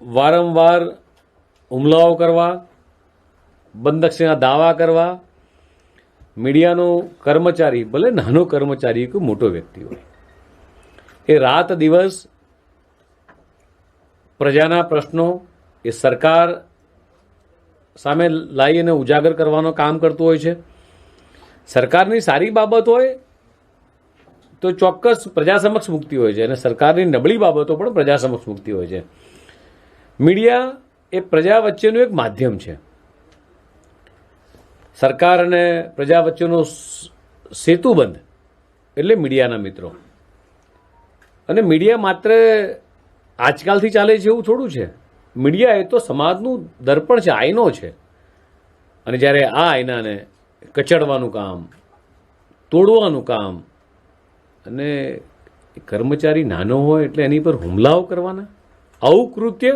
વારંવાર હુમલાઓ કરવા, બંદક્ષીના દાવા કરવા, મીડિયાનો કર્મચારી, ભલે નાનો કર્મચારી કે મોટો વ્યક્તિ હોય, એ રાત દિવસ પ્રજાના પ્રશ્નો એ સરકાર સામે લાવી અને ઉજાગર કરવાનો કામ કરતું હોય છે. સરકારની સારી બાબત હોય તો ચોક્કસ પ્રજા સમક્ષ મૂકતી હોય છે અને સરકારની નબળી બાબતો પણ પ્રજા સમક્ષ મૂકતી હોય છે. મીડિયા એ પ્રજા વચ્ચેનું એક માધ્યમ છે. સરકાર અને પ્રજા વચ્ચેનો સેતુબંધ એટલે મીડિયાના મિત્રો. અને મીડિયા માત્ર આજકાલથી ચાલે છે એવું થોડું છે. મીડિયા એ તો સમાજનું દર્પણ છે, આઈનો છે. અને જ્યારે આ આઈનાને કચડવાનું કામ, તોડવાનું કામ, અને કર્મચારી નાનો હોય એટલે એની પર હુમલાઓ કરવાના, આવું કૃત્ય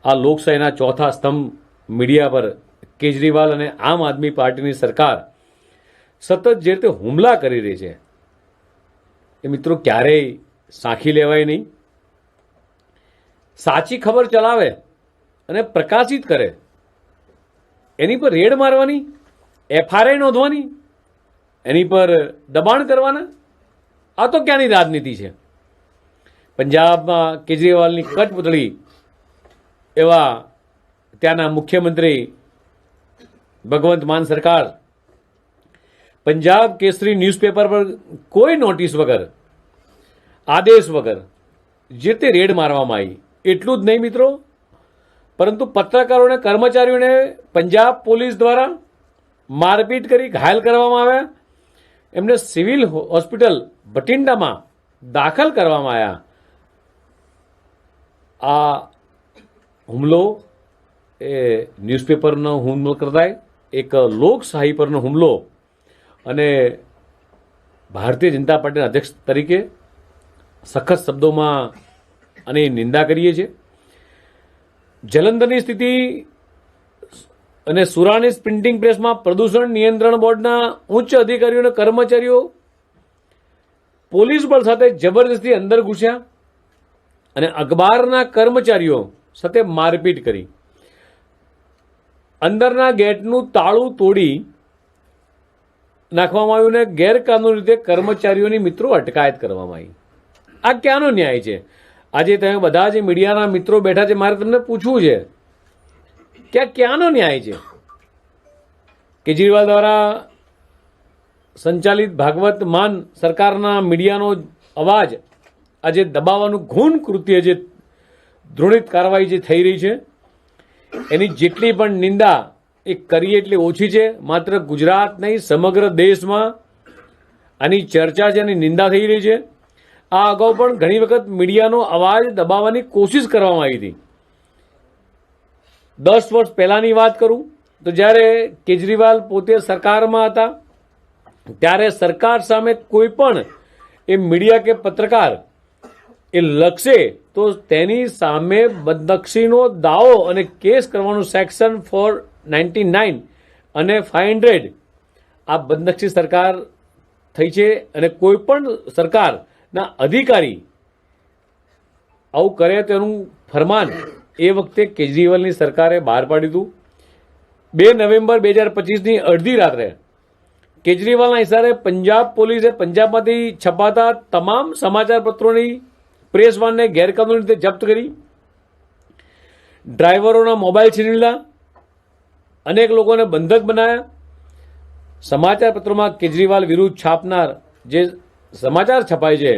આ લોકશાહીના ચોથા સ્તંભ મીડિયા પર કેજરીવાલ અને આમ આદમી પાર્ટીની સરકાર સતત જે રીતે હુમલા કરી રહી છે એ મિત્રો ક્યારેય સાંખી લેવાય નહીં. સાચી ખબર ચલાવે અને પ્રકાશિત કરે એની પર રેડ મારવાની, એફઆરઆઈ નોંધવાની, એની પર દબાણ કરવાના, આ તો ક્યાંની રાજનીતિ છે? પંજાબમાં કેજરીવાલની કઠપૂતળી એવા ત્યાંના મુખ્યમંત્રી ભગવંત માન સરકાર પંજાબ કેસરી ન્યૂઝપેપર પર કોઈ નોટિસ વગર, આદેશ વગર જે તે રેડ મારવામાં આવી. એટલું જ નહીં મિત્રો, પરંતુ પત્રકારોને, કર્મચારીઓને પંજાબ પોલીસ દ્વારા મારપીટ કરી ઘાયલ કરવામાં આવ્યા. એમને સિવિલ હોસ્પિટલ ભટિંડામાં દાખલ કરવામાં આવ્યા. આ હુમલો એ ન્યૂઝપેપરનો હુમલો કરતા એક લોકશાહી પરનો હુમલો અને ભારતીય જનતા પાર્ટીના અધ્યક્ષ તરીકે સખત શબ્દોમાં આની નિંદા કરીએ છીએ. જલંધરની સ્થિતિ અને સુરાની પ્રિન્ટિંગ પ્રેસમાં પ્રદૂષણ નિયંત્રણ બોર્ડના ઉચ્ચ અધિકારીઓ અને કર્મચારીઓ પોલીસ બળ સાથે જબરદસ્તી અંદર ઘૂસ્યા અને અખબારના કર્મચારીઓ સાથે મારપીટ કરી. અંદરના ગેટનું તાળું તોડી નાખવામાં આવ્યું ને ગેરકાનૂની રીતે કર્મચારીઓની મિત્રો અટકાયત કરવામાં આવી. આ ક્યાંનો ન્યાય છે? આજે તમે બધા જે મીડિયાના મિત્રો બેઠા છે, મારે તમને પૂછવું છે કે આ ક્યાંનો ન્યાય છે? કેજરીવાલ દ્વારા સંચાલિત ભાગવત માન સરકારના મીડિયાનો અવાજ આજે દબાવવાનું ઘૂણ કૃત્ય, જે દૃઢિત કાર્યવાહી જે થઈ રહી છે એની જેટલી પણ નિંદા એ કરીએ એટલી ઓછી છે. માત્ર ગુજરાત નહીં, સમગ્ર દેશમાં આની ચર્ચા છે, આની નિંદા થઈ રહી છે. આ અગાઉ પણ ઘણી વખત મીડિયાનો અવાજ દબાવવાની કોશિશ કરવામાં આવી હતી. 10 વર્ષ પહેલાની વાત કરું તો જ્યારે કેજરીવાલ પોતે સરકારમાં હતા ત્યારે સરકાર સામે કોઈ પણ એ મીડિયા કે પત્રકાર એ લખશે તો તેની સામે બદનક્ષીનો દાવો અને કેસ કરવાનું સેક્શન 499 અને 500 આ બદનક્ષી સરકાર થઈ છે. અને કોઈ પણ સરકારના અધિકારી આવું કરે તેનું ફરમાન એ વખતે કેજરીવાલની સરકારે બહાર પાડ્યું હતું. 2 નવેમ્બર 2025ની અડધી રાત્રે કેજરીવાલના ઇશારે પંજાબ પોલીસે પંજાબમાંથી છપાતા તમામ સમાચાર પત્રોની પ્રેસ વાનને ગેરકાનૂની રીતે જપ્ત કરી, ડ્રાઈવરોના મોબાઈલ છીનવી લીધા, અનેક લોકોને બંધક બનાવ્યા. સમાચાર પત્રોમાં કેજરીવાલ વિરુદ્ધ છાપનાર જે સમાચાર છપાય છે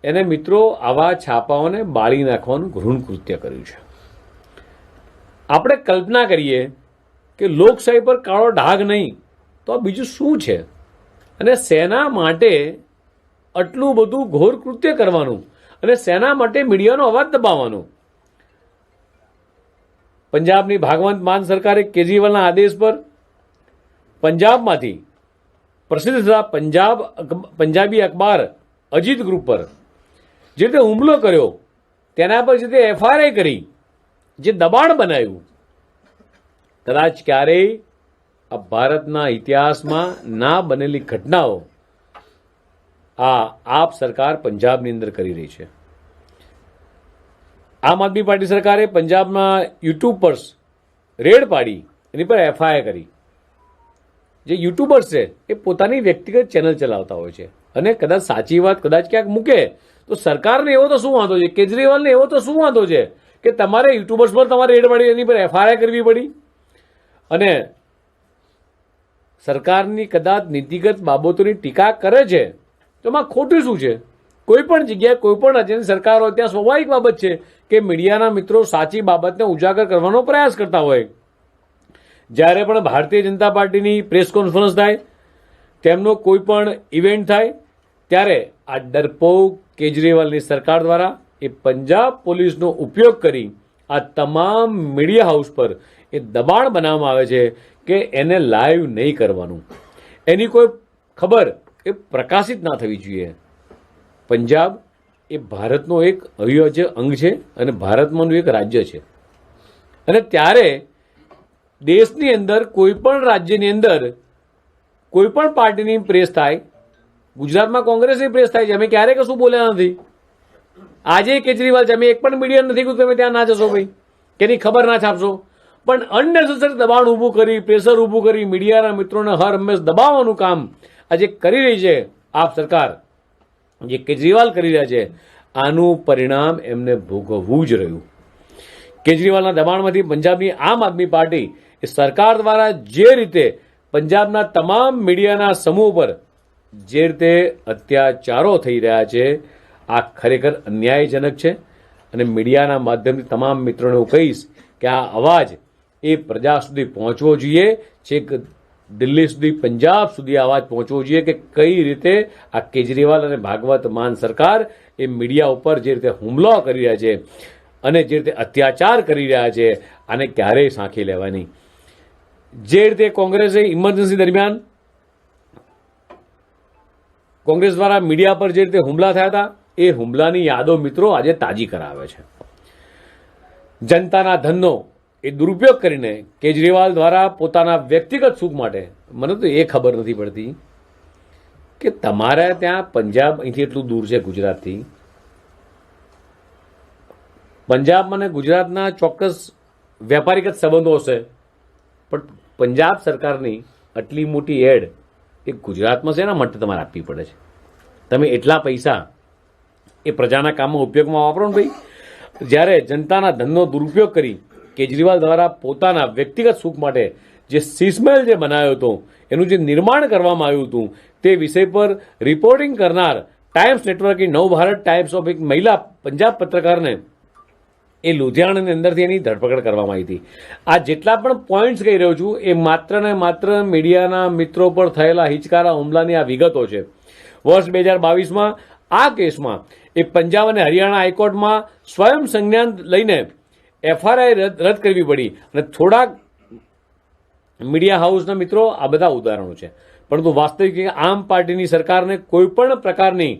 એને મિત્રો આવા છાપાઓને બાળી નાખવાનું ઘૃણ કૃત્ય કર્યું છે. આપણે કલ્પના કરીએ કે લોકશાહી પર કાળો ડાઘ નહીં તો આ બીજું શું છે? અને શેના માટે આટલું બધું ઘોર કૃત્ય કરવાનું અને શેના માટે મીડિયાનો અવાજ દબાવવાનો? પંજાબની ભાગવંત માન સરકારે કેજરીવાલના આદેશ પર પંજાબમાંથી પ્રસિદ્ધ થતા પંજાબી અખબાર અજીત ગ્રુપ પર જે રીતે હુમલો કર્યો, તેના પર જે રીતે એફઆરઆઈ કરી, જે દબાણ બનાવ્યું, કદાચ ક્યારેય આ ભારતના ઇતિહાસમાં ના બનેલી ઘટનાઓ આ આપ સરકાર પંજાબની અંદર કરી રહી છે. આમ આદમી પાર્ટી સરકારે પંજાબમાં યુટ્યુબ પર રેડ પાડી, એની પર એફઆઈઆર કરી. જે યુટ્યુબર્સ છે એ પોતાની વ્યક્તિગત ચેનલ ચલાવતા હોય છે અને કદાચ સાચી વાત કદાચ ક્યાંક મૂકે તો સરકારને એવો તો શું વાંધો છે, કેજરીવાલને એવો તો શું વાંધો છે કે તમારે યુટ્યુબર્સ પર તમારે રેડ પાડી, એની પર એફઆઈઆર કરવી પડી? અને સરકારની કદાચ નીતિગત બાબતોની ટીકા કરે છે તો એમાં ખોટું શું છે? કોઈ પણ જગ્યાએ કોઈ પણ રાજ્યની સરકાર હોય ત્યાં સ્વાભાવિક બાબત છે કે મીડિયાના મિત્રો સાચી બાબતને ઉજાગર કરવાનો પ્રયાસ કરતા હોય. જ્યારે પણ ભારતીય જનતા પાર્ટીની પ્રેસ કોન્ફરન્સ થાય, તેમનો કોઈ પણ ઇવેન્ટ થાય, ત્યારે આ ડરપોક કેજરીવાલની સરકાર દ્વારા એ પંજાબ પોલીસનો ઉપયોગ કરી આ તમામ મીડિયા હાઉસ પર એ દબાણ બનાવવામાં આવે છે કે એને લાઈવ નહીં કરવાનું, એની કોઈ ખબર એ પ્રકાશિત ના થવી જોઈએ. પંજાબ એ ભારતનો એક અવિભાજ્ય અંગ છે અને ભારતમાંનું એક રાજ્ય છે. અને ત્યારે દેશની અંદર કોઈ પણ રાજ્યની અંદર કોઈ પણ પાર્ટીની પ્રેસ થાય, ગુજરાતમાં કોંગ્રેસની પ્રેસ થાય છે, અમે ક્યારેય કશું બોલ્યા નથી. આજે કેજરીવાલ છે, અમે એક પણ મીડિયા નથી કીધું તમે ત્યાં ના જશો ભાઈ, કે એની ખબર ના છાપશો. પણ અનનેસેસરી દબાણ ઊભું કરી, પ્રેશર ઊભું કરી, મીડિયાના મિત્રોને હર હંમેશ દબાવવાનું કામ આજે કરી રહી છે આપ સરકાર, જે કેજરીવાલ કરી રહ્યા છે, આનું પરિણામ એમને ભોગવવું જ રહ્યું. કેજરીવાલના દબાણમાંથી પંજાબની આમ આદમી પાર્ટી એ સરકાર દ્વારા જે રીતે પંજાબના તમામ મીડિયાના સમૂહ પર જે રીતે અત્યાચારો થઈ રહ્યા છે, આ ખરેખર અન્યાયજનક છે. અને મીડિયાના માધ્યમથી તમામ મિત્રોને હું કહીશ કે આ અવાજ એ પ્રજા સુધી પહોંચવો જોઈએ, છેક દિલ્હી સુધી, પંજાબ સુધી અવાજ પહોંચવો જોઈએ કે કઈ રીતે આ કેજરીવાલ અને ભાગવત માન સરકાર એ મીડિયા ઉપર જે રીતે હુમલો કરી રહ્યા છે અને જે રીતે અત્યાચાર કરી રહ્યા છે, આને ક્યારેય સાંખી લેવાની. જે રીતે કોંગ્રેસે ઇમરજન્સી દરમિયાન કોંગ્રેસ દ્વારા મીડિયા પર જે રીતે હુમલા થયા હતા, એ હુમલાની યાદો મિત્રો આજે તાજી કરાવે છે. જનતાના ધનનો એ દુરુપયોગ કરીને કેજરીવાલ દ્વારા પોતાના વ્યક્તિગત સુખ માટે, મને તો એ ખબર નથી પડતી કે તમારે ત્યાં પંજાબ અહીંથી એટલું દૂર છે ગુજરાતથી, પંજાબ અને ગુજરાતના ચોક્કસ વેપારીગત સંબંધો હશે, પણ પંજાબ સરકારની આટલી મોટી એડ એ ગુજરાતમાં શેના માટે તમારે આપવી પડે છે? તમે એટલા પૈસા એ પ્રજાના કામમાં ઉપયોગમાં વાપરો ને ભાઈ. જ્યારે જનતાના ધનનો દુરુપયોગ કરી કેજરીવાલ દ્વારા પોતાના વ્યક્તિગત સુખ માટે જે શીશમહેલ જે બનાવ્યો હતો, એનું જે નિર્માણ કરવામાં આવ્યું હતું, તે વિષય પર રિપોર્ટિંગ કરનાર ટાઈમ્સ નેટવર્કની નવ ભારત ટાઈમ્સ ઓફ એક મહિલા પંજાબ પત્રકારને એ લુધિયાણાની અંદરથી એની ધરપકડ કરવામાં આવી હતી. આ જેટલા પણ પોઈન્ટ્સ કહી રહ્યો છું એ માત્ર ને માત્ર મીડિયાના મિત્રો પર થયેલા હિચકારા હુમલાની આ વિગતો છે. વર્ષ 2022માં આ કેસમાં એ પંજાબ અને હરિયાણા હાઈકોર્ટમાં સ્વયં સંજ્ઞાન લઈને એફઆઈઆર રદ કરવી પડી. અને થોડાક મીડિયા હાઉસના મિત્રો આ બધા ઉદાહરણો છે. પરંતુ વાસ્તવિક આમ પાર્ટીની સરકારને કોઈ પણ પ્રકારની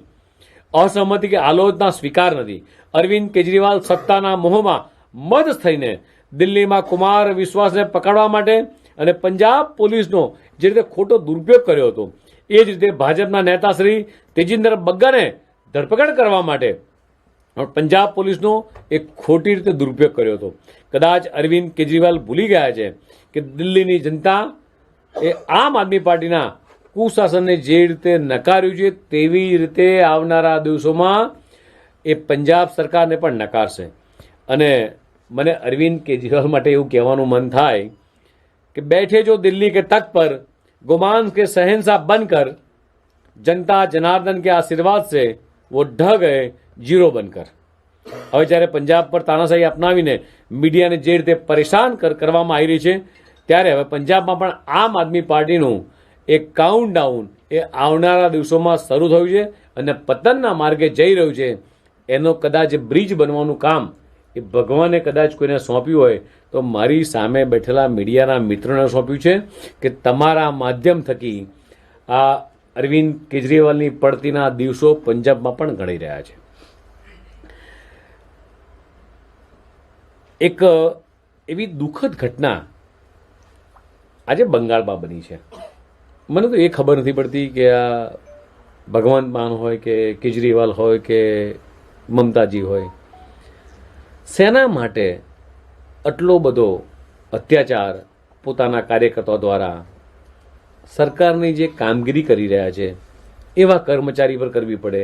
અસહમતિ કે આલોચના સ્વીકાર નથી. અરવિંદ કેજરીવાલ સત્તાના મોહમાં મદ થઈને દિલ્હીમાં કુમાર વિશ્વાસને પકડવા માટે અને પંજાબ પોલીસનો જે રીતે ખોટો દુરુપયોગ કર્યો હતો, એ જ રીતે ભાજપના નેતા શ્રી તેજિંદર બગ્ગાને ધરપકડ કરવા માટે પંજાબ પોલીસનો એક ખોટી રીતે દુરુપયોગ કર્યો હતો. કદાચ અરવિંદ કેજરીવાલ ભૂલી ગયા છે કે દિલ્હીની જનતા એ આમ આદમી પાર્ટીના કુશાસનને જે રીતે નકાર્યું છે, તેવી રીતે આવનારા દિવસોમાં એ પંજાબ સરકારને પણ નકારશે. અને મને અરવિંદ કેજરીવાલ માટે એવું કહેવાનું મન થાય કે બેઠે જો દિલ્હી કે તખ્ત પર ગુમાન કે શહેનશાહ બનકર, જનતા જનાર્દન કે આશીર્વાદ से वो ढह गए जीरो बनकर. હવે જ્યારે પંજાબ પર તાનાશાહી અપનાવીને મીડિયાને જે રીતે પરેશાન કરવામાં આવી રહી છે, ત્યારે હવે પંજાબમાં પણ આમ આદમી પાર્ટીનું એક કાઉન્ટડાઉન એ આવનારા દિવસોમાં શરૂ થયું છે અને પતનના માર્ગે જઈ રહ્યું છે. એનો કદાચ બ્રિજ બનવાનું કામ એ ભગવાને કદાચ કોઈને સોંપ્યું હોય તો મારી સામે બેઠેલા મીડિયાના મિત્રોને સોંપ્યું છે કે તમારા માધ્યમ થકી આ અરવિંદ કેજરીવાલની પડતીના દિવસો પંજાબમાં પણ ગણી રહ્યા છે. એક એવી દુઃખદ ઘટના આજે બંગાળમાં બની છે. મને તો એ ખબર નથી પડતી કે આ ભગવંત માન હોય કે કેજરીવાલ હોય કે મમતાજી હોય, શેના માટે આટલો બધો અત્યાચાર પોતાના કાર્યકર્તાઓ દ્વારા સરકારની જે કામગીરી કરી રહ્યા છે એવા કર્મચારી પર કરવી પડે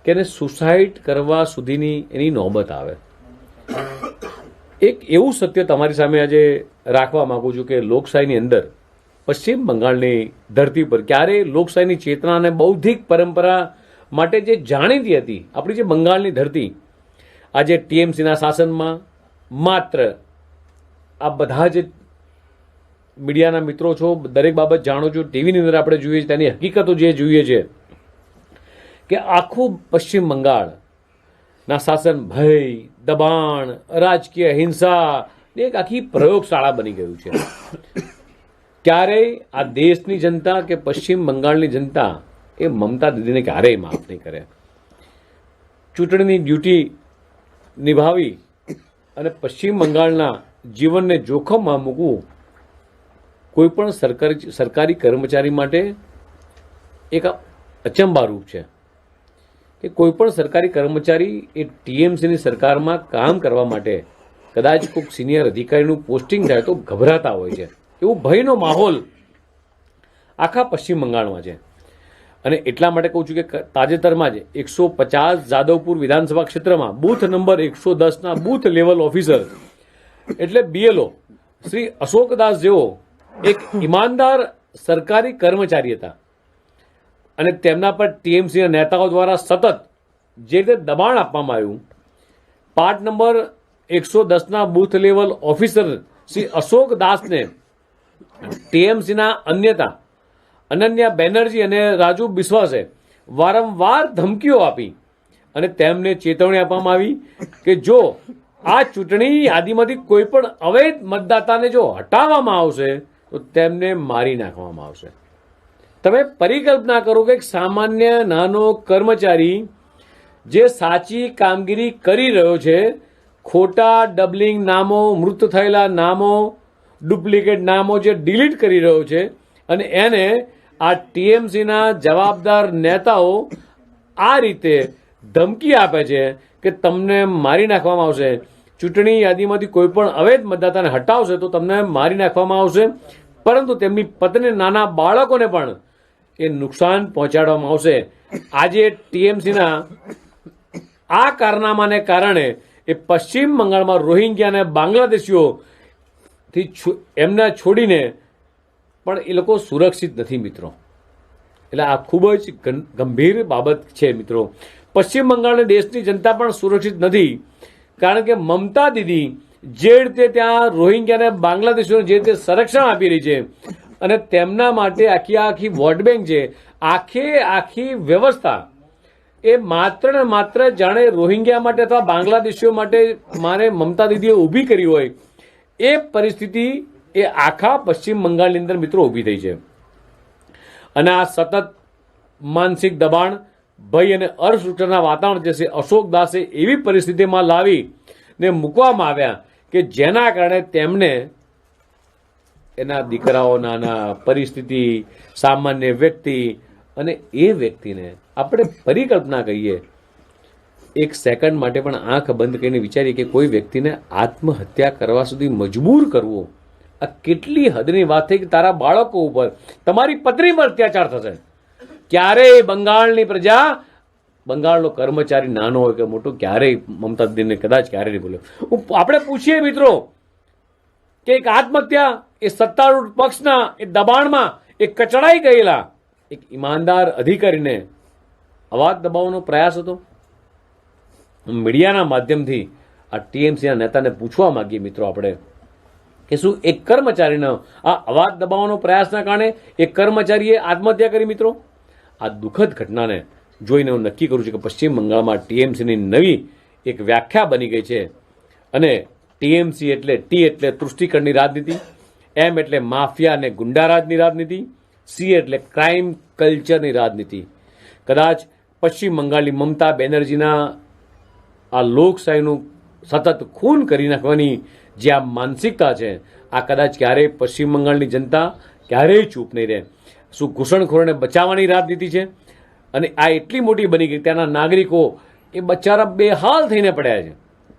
કે એને સુસાઇડ કરવા સુધીની એની નોબત આવે? એક એવું સત્ય તમારી સામે આજે રાખવા માંગુ છું કે લોકશાહીની અંદર પશ્ચિમ બંગાળની ધરતી પર ક્યારેય લોકશાહીની ચેતના અને બૌદ્ધિક પરંપરા માટે જે જાણીતી હતી આપણી જે બંગાળની ધરતી, આજે ટીએમસીના શાસનમાં માત્ર આ બધા જ મીડિયાના મિત્રો છો, દરેક બાબત જાણો છો, ટીવીની અંદર આપણે જોઈએ છીએ, તેની હકીકતો જે જોઈએ છે કે આખું પશ્ચિમ બંગાળના શાસન ભય, દબાણ, રાજકીય હિંસા એક આખી પ્રયોગશાળા બની ગયું છે. ક્યારેય આ દેશની જનતા કે પશ્ચિમ બંગાળની જનતા એ મમતા દીદીને ક્યારેય માફ નહીં કરે. ચૂંટણીની ડ્યુટી નિભાવી અને પશ્ચિમ બંગાળના જીવનને જોખમમાં મૂકવું કોઈ પણ સરકારી કર્મચારી માટે એક અચંબારૂપ છે કે કોઈ પણ સરકારી કર્મચારી એ ટીએમસીની સરકારમાં કામ કરવા માટે કદાચ કોઈક સિનિયર અધિકારીનું પોસ્ટિંગ થાય તો ગભરાતા હોય છે. એવું ભયનો માહોલ આખા પશ્ચિમ બંગાળમાં છે. અને એટલા માટે કહું છું કે તાજેતરમાં જ 150 જાદવપુર વિધાનસભા ક્ષેત્રમાં બૂથ નંબર 110ના બૂથ લેવલ ઓફિસર એટલે BLO શ્રી અશોકદાસ જેવો એક ઈમાનદાર સરકારી કર્મચારી હતા અને તેમના પર ટીએમસીના નેતાઓ દ્વારા સતત જે રીતે દબાણ આપવામાં આવ્યું, પાર્ટ નંબર 110ના booth level officer Shri Ashok દાસને ટીએમસીના અનન્યા બેનર્જી અને રાજુ બિસ્વાસે વારંવાર ધમકીઓ આપી અને તેમને ચેતવણી આપવામાં આવી કે જો આ ચૂંટણી યાદીમાંથી કોઈ પણ અવૈધ મતદાતાને જો હટાવવામાં આવશે તો તેમને મારી નાખવામાં આવશે. તમે પરિકલ્પના કરો કે એક સામાન્ય નાનો કર્મચારી જે સાચી કામગીરી કરી રહ્યો છે, ખોટા ડબલિંગ નામો, મૃત થયેલા નામો, ડુપ્લિકેટ નામો જે ડિલીટ કરી રહ્યો છે અને એને આ ટીએમસીના જવાબદાર નેતાઓ આ રીતે ધમકી આપે છે કે તમને મારી નાખવામાં આવશે, ચૂંટણી યાદીમાંથી કોઈ પણ અવૈધ મતદાતાને હટાવશે તો તમને મારી નાખવામાં આવશે, પરંતુ તેમની પત્ની, નાના બાળકોને પણ એ નુકસાન પહોંચાડવામાં આવશે. આજે ટીએમસીના આ કારનામાને કારણે એ પશ્ચિમ બંગાળમાં રોહિંગ્યા અને બાંગ્લાદેશીઓથી એમને છોડીને પણ એ લોકો સુરક્ષિત નથી મિત્રો. એટલે આ ખૂબ જ ગંભીર બાબત છે મિત્રો. પશ્ચિમ બંગાળની દેશની જનતા પણ સુરક્ષિત નથી, કારણ કે મમતા દીદી જે રીતે ત્યાં રોહિંગ્યા અને બાંગ્લાદેશીઓને જે રીતે સંરક્ષણ આપી રહી છે અને તેમના માટે આખી વોટ બેંક છે, આખી વ્યવસ્થા એ માત્ર ને માત્ર જાણે રોહિંગ્યા માટે અથવા બાંગ્લાદેશીઓ માટે મારે મમતા દીદીએ ઊભી કરી હોય એ પરિસ્થિતિ એ આખા પશ્ચિમ બંગાળની અંદર મિત્રો ઊભી થઈ છે. અને આ સતત માનસિક દબાણ, ભય અને અસુરક્ષાના વાતાવરણ જે છે અશોક દાસે એવી પરિસ્થિતિમાં લાવીને મૂકવામાં આવ્યા કે જેના કારણે તેમને એના દીકરાઓ, નાના પરિસ્થિતિ, સામાન્ય વ્યક્તિ અને એ વ્યક્તિને આપણે પરિકલ્પના કહીએ, એક સેકન્ડ માટે પણ આંખ બંધ કરીને વિચારીએ કે કોઈ વ્યક્તિને આત્મહત્યા કરવા સુધી મજબૂર કરવો, આ કેટલી હદની વાત થઈ કે તારા બાળકો ઉપર, તમારી પત્ની પર અત્યાચાર થશે. ક્યારેય બંગાળની પ્રજા, બંગાળનો કર્મચારી નાનો હોય કે મોટો, ક્યારેય મમતા દીદીને કદાચ ક્યારેય નહીં બોલ્યો. આપણે પૂછીએ મિત્રો કે એક આત્મહત્યા એ સત્તારૂઢ પક્ષના એ દબાણમાં એ કચડાઈ ગયેલા એક ઈમાનદાર અધિકારીને અવાજ દબાવવાનો પ્રયાસ હતો. મીડિયાના માધ્યમથી આ ટીએમસીના નેતાને પૂછવા માંગીએ મિત્રો આપણે કે શું એક કર્મચારીનો આ અવાજ દબાવવાનો પ્રયાસના કારણે એક કર્મચારીએ આત્મહત્યા કરી મિત્રો? આ દુઃખદ ઘટનાને જોઈને હું નક્કી કરું છું કે પશ્ચિમ બંગાળમાં ટીએમસીની નવી એક વ્યાખ્યા બની ગઈ છે. અને ટીએમસી એટલે ટી એટલે તૃષ્ટિકરણની રાજનીતિ, એમ એટલે માફિયા અને ગુંડારાજની રાજનીતિ, સી એટલે ક્રાઇમ કલ્ચરની રાજનીતિ. કદાચ પશ્ચિમ બંગાળની મમતા બેનર્જીના આ લોકશાહીનું સતત ખૂન કરી નાખવાની જે આ માનસિકતા છે, આ કદાચ ક્યારેય પશ્ચિમ બંગાળની જનતા ક્યારેય ચૂપ નહીં રહે. શું ઘૂસણખોરોને બચાવવાની રાજનીતિ છે? અને આ એટલી મોટી બની ગઈ, ત્યાંના નાગરિકો એ બચારા બેહાલ થઈને પડ્યા છે.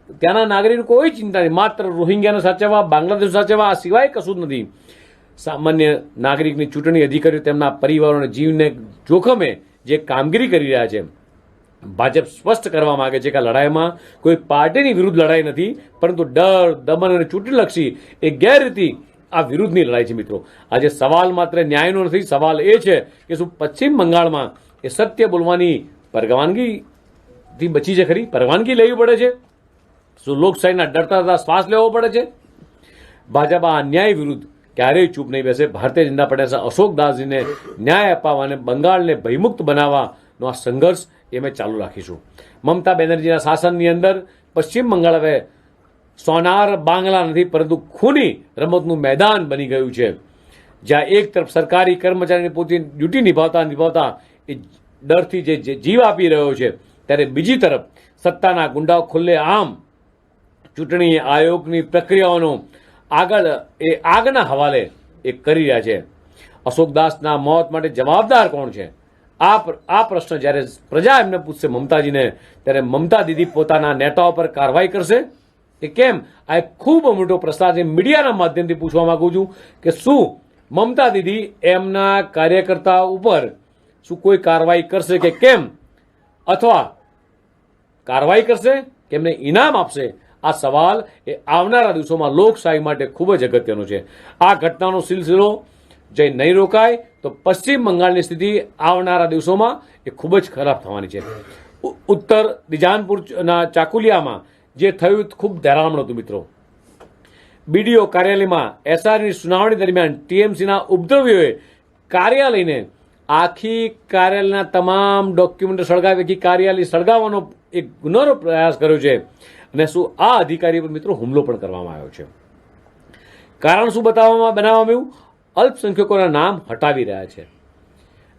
ત્યાંના નાગરિકો કોઈ ચિંતા નહીં, માત્ર રોહિંગ્યાને સાચવવા, બાંગ્લાદેશ સાચવવા, આ સિવાય કશું જ નથી. સામાન્ય નાગરિકની ચૂંટણી અધિકારીઓ તેમના પરિવારોના જીવને જોખમે જે કામગીરી કરી રહ્યા છે. ભાજપ સ્પષ્ટ કરવા માંગે છે કે આ લડાઈમાં કોઈ પાર્ટીની વિરુદ્ધ લડાઈ નથી, પરંતુ ડર, દમન અને ચૂંટણીલક્ષી એ ગેરરીતિ આ વિરુદ્ધની લડાઈ છે. મિત્રો, આજે સવાલ માત્ર ન્યાયનો નથી, સવાલ એ છે કે શું પશ્ચિમ બંગાળમાં એ સત્ય બોલવાની પરવાનગીથી બચી છે ખરી? પરવાનગી લેવી પડે છે? શું લોકશાહીના ડરતા ડરતા શ્વાસ લેવો પડે છે? ભાજપ આ અન્યાય વિરુદ્ધ ક્યારેય ચૂપ નહીં બેસે. ભારતીય જનતા પાર્ટી અશોક દાસજીને ન્યાય અપાવવા અને બંગાળને ભયમુક્ત બનાવવાનો આ સંઘર્ષ એ અમે ચાલુ રાખીશું. મમતા બેનર્જીના શાસનની અંદર પશ્ચિમ બંગાળ હવે સોનાર બાંગ્લા નથી, પરંતુ ખૂની રમતનું મેદાન બની ગયું છે, જ્યાં એક તરફ સરકારી કર્મચારીની પોતાની ડ્યુટી નિભાવતા એ ડરથી જે જીવ આપી રહ્યો છે, ત્યારે બીજી તરફ સત્તાના ગુંડાઓ ખુલ્લે આમ ચૂંટણી આયોગની પ્રક્રિયાઓનો આગના હવાલે એ કરી રહ્યા છે. અશોકદાસના મોત માટે જવાબદાર કોણ છે? આ પ્રશ્ન જ્યારે પ્રજા એમને પૂછશે મમતાજીને, ત્યારે મમતા દીદી પોતાના નેતાઓ પર કાર્યવાહી કરશે કે કેમ? આ એક ખૂબ મોટો પ્રશ્ન છે. મીડિયાના માધ્યમથી પૂછવા માંગુ છું કે શું મમતા દીદી એમના કાર્યકર્તાઓ ઉપર શું કોઈ કાર્યવાહી કરશે કે કેમ, અથવા કાર્યવાહી કરશે કે એમને ઇનામ આપશે? આ સવાલ એ આવનારા દિવસોમાં લોકશાહી માટે ખૂબ જ અગત્યનો છે. આ ઘટનાનો સિલસિલો જે નહીં રોકાય તો પશ્ચિમ બંગાળની સ્થિતિ આવનારા દિવસોમાં એ ખૂબ જ ખરાબ થવાની છે. ઉત્તર દિજાનપુરના ચાકુલિયામાં જે થયું ખૂબ ધરામણ હતું. મિત્રો, બીડીઓ કાર્યાલયમાં એસઆરની સુનાવણી દરમિયાન ટીએમસીના ઉપદ્રવીઓએ કાર્યાલયને આખી કાર્યાલયના તમામ ડોક્યુમેન્ટ સળગાવી કાર્યાલય સળગાવવાનો એક ગુનાનો પ્રયાસ કર્યો છે. અને શું આ અધિકારી પર મિત્રો હુમલો પણ કરવામાં આવ્યો છે? કારણ શું બનાવવામાં આવ્યું? અલ્પસંખ્યકોના નામ હટાવી રહ્યા છે.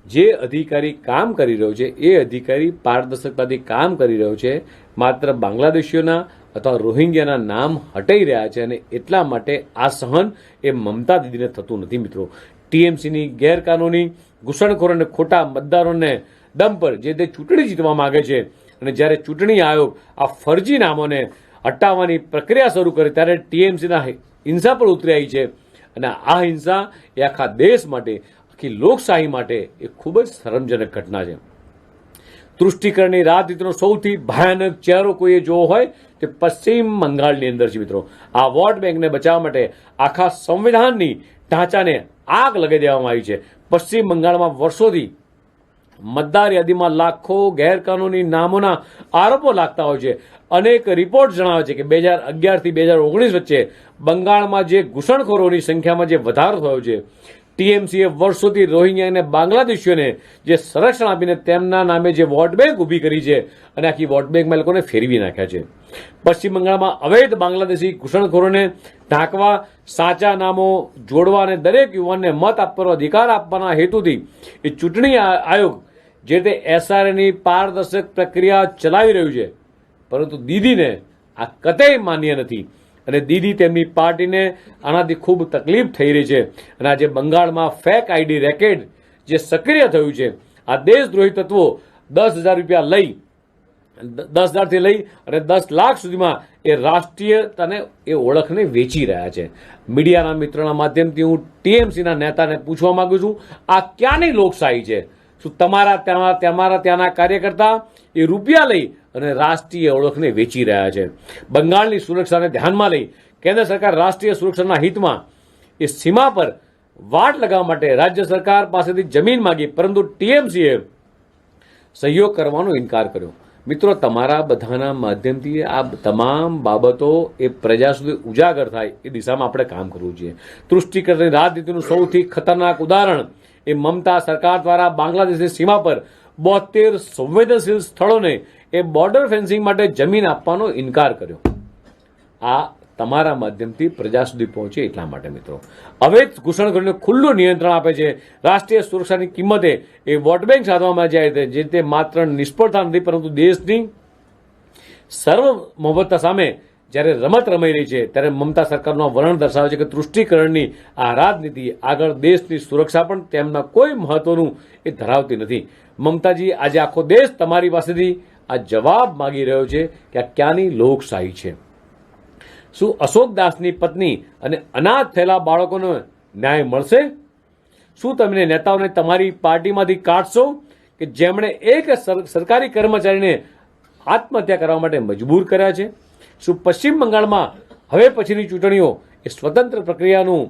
જે અધિકારી કામ કરી રહ્યો છે એ અધિકારી પારદર્શકતાથી કામ કરી રહ્યો છે, માત્ર બાંગ્લાદેશીઓના અથવા રોહિંગ્યાના નામ હટાઈ રહ્યા છે. અને એટલા માટે આ સહન એ મમતા દીદીને થતું નથી. મિત્રો, ટીએમસીની ગેરકાનૂની ઘૂસણખોર અને ખોટા મતદારોને દમ પર જે તે ચૂંટણી જીતવા માંગે છે, અને જ્યારે ચૂંટણી આયોગ આ ફરજી નામોને હટાવવાની પ્રક્રિયા શરૂ કરે ત્યારે ટીએમસીના હિંસા પર ઉતરી આવી છે. અને આ હિંસા એ આખા દેશ માટે, આખી લોકશાહી માટે એ ખૂબ જ શરમજનક ઘટના છે. તૃષ્ટિકરણની રાજનીતિનો સૌથી ભયાનક ચહેરો કોઈએ જોવો હોય તે પશ્ચિમ બંગાળની અંદર છે. મિત્રો, આ વોટ બેંકને બચાવવા માટે આખા સંવિધાનની ઢાંચાને આગ લગાવી દેવામાં આવી છે. પશ્ચિમ બંગાળમાં વર્ષોથી મતદાર યાદીમાં લાખો ગેરકાનૂની નામોના આરોપો લાગતા હોય છે. અનેક રિપોર્ટ જણાવે છે કે 2011થી 2019 વચ્ચે બંગાળમાં જે ઘૂસણખોરોની સંખ્યામાં જે વધારો થયો છે, ટીએમસીએ વર્ષોથી રોહિંગ્યા અને બાંગ્લાદેશીઓને જે સંરક્ષણ આપીને તેમના નામે જે વોટ બેંક ઊભી કરી છે અને આખી વોટ બેંકમાં લોકોને ફેરવી નાખ્યા છે. પશ્ચિમ બંગાળમાં અવૈધ બાંગ્લાદેશી ઘૂસણખોરોને ઢાંકવા, સાચા નામો જોડવા અને દરેક યુવાનને મત આપવાનો અધિકાર આપવાના હેતુથી એ ચૂંટણી આયોગ જે તે એસઆરની પારદર્શક પ્રક્રિયા ચલાવી રહ્યું છે. પરંતુ દીદીને આ કતઈ માન્ય નથી અને દીદી તેમની પાર્ટીને આનાથી ખૂબ તકલીફ થઈ રહી છે. અને આજે બંગાળમાં ફેક આઈડી રેકેટ જે સક્રિય થયું છે, આ દેશદ્રોહી તત્વો 10,000 રૂપિયા લઈ 10,000થી લઈ અને 10 લાખ સુધીમાં એ રાષ્ટ્રીયતાને એ ઓળખને વેચી રહ્યા છે. મીડિયાના મિત્રોના માધ્યમથી હું ટીએમસીના નેતાને પૂછવા માંગુ છું, આ ક્યાંની લોકશાહી છે? શું તમારા ત્યાંના કાર્યકર્તા એ રૂપિયા લઈ અને રાષ્ટ્રીય ઓળખને વેચી રહ્યા છે? બંગાળની સુરક્ષાને ધ્યાનમાં લઈ કેન્દ્ર સરકાર રાષ્ટ્રીય સુરક્ષાના હિતમાં એ સીમા પર વાટ લગાવવા માટે રાજ્ય સરકાર પાસેથી જમીન માંગી, પરંતુ ટીએમસીએ સહયોગ કરવાનો ઇનકાર કર્યો. મિત્રો, તમારા બધાના માધ્યમથી આ તમામ બાબતો એ પ્રજા સુધી ઉજાગર થાય એ દિશામાં આપણે કામ કરવું જોઈએ. તૃષ્ટિકરણની રાજનીતિનું સૌથી ખતરનાક ઉદાહરણ એ મમતા સરકાર દ્વારા બાંગ્લાદેશની સીમા પર 72 સંવેદનશીલ સ્થળોને એ બોર્ડર ફેન્સિંગ માટે જમીન આપવાનો ઇનકાર કર્યો. આ તમારા માધ્યમથી પ્રજા સુધી પહોંચે એટલા માટે. મિત્રો, અવૈધ ઘૂસણખોરીને ખુલ્લું નિયંત્રણ આપે છે. રાષ્ટ્રીય સુરક્ષાની કિંમતે એ વોટ બેંક સાધવામાં જાય છે, જે તે માત્ર નિષ્ફળતા નથી પરંતુ દેશની સર્વમહોત્તા સામે જ્યારે રમત રમાઈ રહી છે ત્યારે મમતા સરકારનું વર્ણન દર્શાવે છે કે તૃષ્ટિકરણની આ રાજનીતિ આગળ દેશની સુરક્ષા પણ તેમના કોઈ મહત્વનું એ ધરાવતી નથી. મમતાજી, આજે આખો દેશ તમારી પાસેથી આ જવાબ માગી રહ્યો છે કે આ ક્યાંની લોકશાહી છે? શું અશોક દાસની પત્ની અને અનાથ થયેલા બાળકોને ન્યાય મળશે? શું તમને નેતાઓને તમારી પાર્ટીમાંથી કાઢશો કે જેમણે એક સરકારી કર્મચારીને આત્મહત્યા કરવા માટે મજબૂર કર્યા છે? શું પશ્ચિમ બંગાળમાં હવે પછીની ચૂંટણીઓ એ સ્વતંત્ર પ્રક્રિયાનું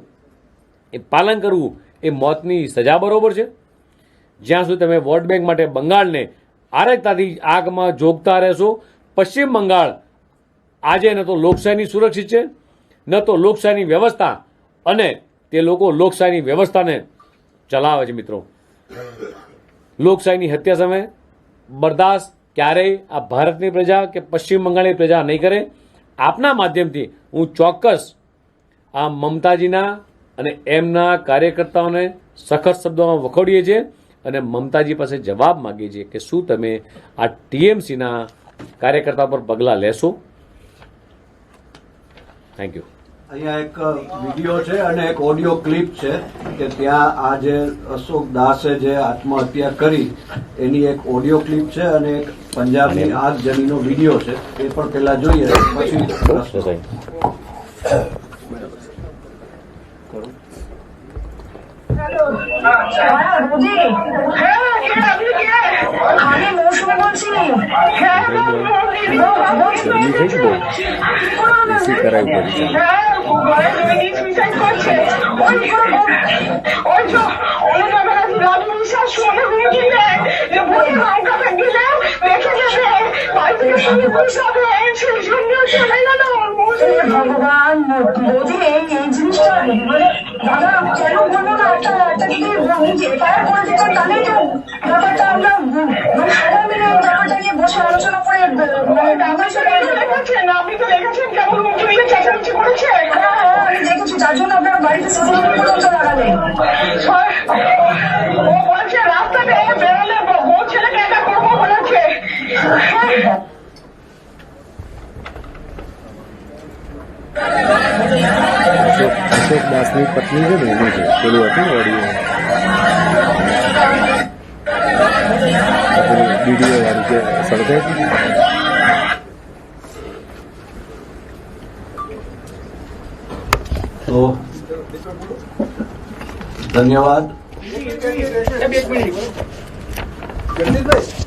એ પાલન કરવું એ મોતની સજા બરોબર છે? જ્યાં સુધી તમે વોટ બેંક માટે બંગાળને આરગતાથી આગમાં જોગતા રહેશો, પશ્ચિમ બંગાળ આજે ન તો લોકશાહીની સુરક્ષિત છે, ન તો લોકશાહીની વ્યવસ્થા, અને તે લોકો લોકશાહીની વ્યવસ્થાને ચલાવે છે. મિત્રો, લોકશાહીની હત્યા સામે બરદાસ્ત ક્યારેય આ ભારતની પ્રજા કે પશ્ચિમ બંગાળની પ્રજા નહીં કરે. આપના માધ્યમથી હું ચોક્કસ આ મમતાજીના અને એમના કાર્યકર્તાઓને સખત શબ્દોમાં વખોડીએ છીએ અને મમતાજી પાસે જવાબ માગીએ છીએ કે શું તમે આ ટીએમસીના કાર્યકર્તા પર પગલાં લેશો? Thank you. અહીંયા એક વિડીયો છે અને એક ઓડિયો ક્લિપ છે કે ત્યાં આ જે અશોક દાસે જે આત્મહત્યા કરી એની એક ઓડિયો ક્લિપ છે અને એક પંજાબની આગજનીનો વિડીયો છે. એ પણ પેલા જોઈએ પછી আমি মৌসুমে বলছি ভগবান বৌদি এই জিনিসটা দাদা কেন বলবো না? একটা যদি এফআইআর করে দিতেন তাহলে তো ব্যাপারটা আমরা সবাই মিলে ব্যাপারটা নিয়ে বসে আলোচনা করে আপনি তো দেখেছেন কেমন মুখে চেঁচামেচি করেছে। আমি দেখেছি, তার জন্য আপনার বাড়িতে সিসিটিভি পর্যন্ত লাগালেন। ও বলছে রাস্তাতে বেরোলে বউ ছেলেকে এটা করবো বলেছে। અશોક દાસની પત્ની છે ને એની છે પેલું હતું ઓડિયો વિડીયો વાળું જે સળગે તો ધન્યવાદ. જગદીશભાઈ